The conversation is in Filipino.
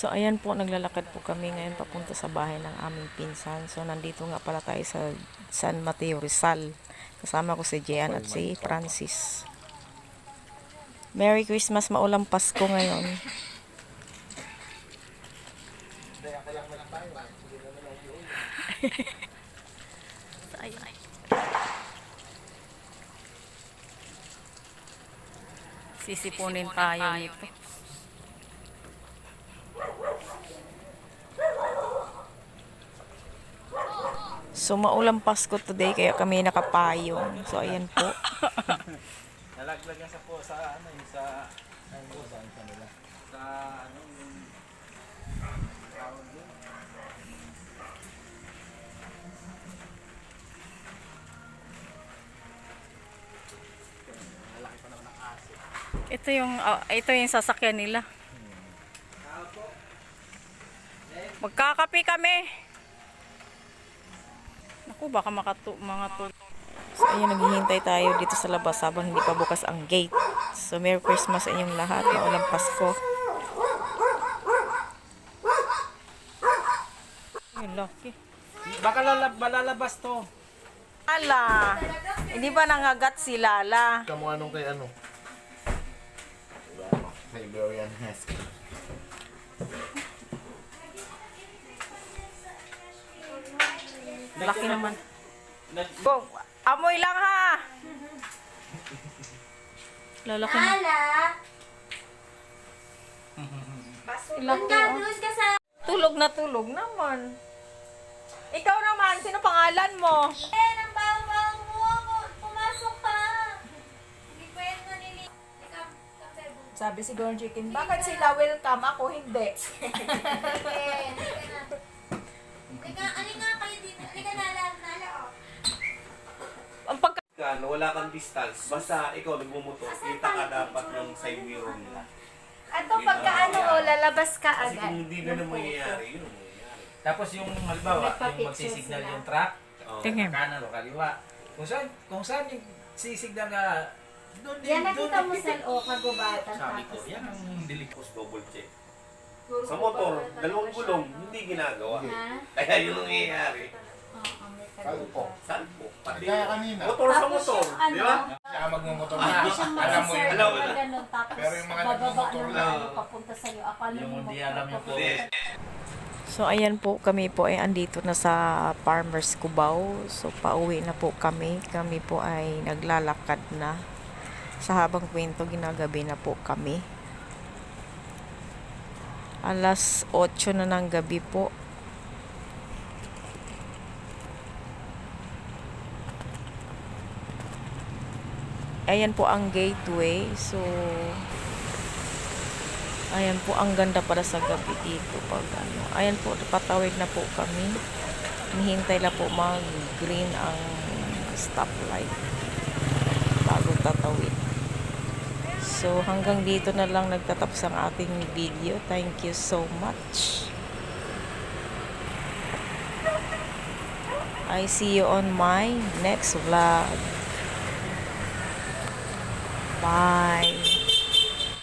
So, ayan po, naglalakad po kami ngayon papunta sa bahay ng aming pinsan. So, nandito nga pala tayo sa San Mateo, Rizal. Kasama ko si Jean at si Francis. Merry Christmas, maulang Pasko ngayon. Sisipunin tayo nito. So, maulang Pasko today, kaya kami nakapayong. So, ayan po. Nalaglag yan sa po sa ano yung sa kanila. Sa ano yung tawag doon. Malaki pa naman ang aso. Ito yung sasakyan nila. Magkakape kami. Naku, baka mga to. So, ayun, naghihintay tayo dito sa labas habang hindi pa bukas ang gate. So, Merry Christmas sa inyong lahat. Maulang Pasko. Ayun, lucky. Baka malalabas to. Lala! Hindi ba nangagat si Lala? Kamu anong kay ano? Siberian Husky. Laki naman. Go! Amoy lang ha! Lalaki na. Doon ka sa... Tulog naman. Ikaw naman, sino pangalan mo? Ang bawa mo! Pumasok ka! Hindi pwede na nili... Sabi si Gordon Chicken, bakit sila welcome? Ako hindi. Alin nga kayo dito? Halika nala, Ang pagka... Wala kang distance. Basta ikaw nagmumotor, kita ka dapat ng side mirror nila. Ato pagka lalabas ka Kasi agad. kung hindi na mangyayari, yun ang mangyayari. Tapos yung halimbawa, yung magsisignal yung truck, Tingin. kanan o kaliwa. Kung saan yung sisignal na doon Yan nakita mo sa kagubatan. Sabi ko, tapos yan ang Tapos double check. Sa motor, dalawang gulong, hindi ginagawa. Ha? Kaya yun ang nangyayari. Oo, may Salpo. Salpo. Pati Kaya kanina. motor sa Tapos motor. yung ano, Di ba? Kaya magmumotor na. hindi siya Alam mo yun. Alam mo mag-sir na. na ganun, tapos Pero yung mga bababa nagmumotor ng lang. ano, papunta sa'yo. Akala Yung mo hindi alam yung po. Hindi. So, ayan po, kami po ay andito na sa Farmers Cubao. So, pauwi na po kami. Kami po ay naglalakad na. Sa habang kwento, ginagabi na po kami. Alas 8 na ng gabi po. Ayan po ang gateway. So, ayan po, ang ganda para sa gabi dito. Pag, ano. Ayan po, patawid na po kami. Nihintay na po mag-green ang stoplight bago tatawid. So, hanggang dito na lang nagtatapos ang ating video. Thank you so much. I see you on my next vlog. Bye.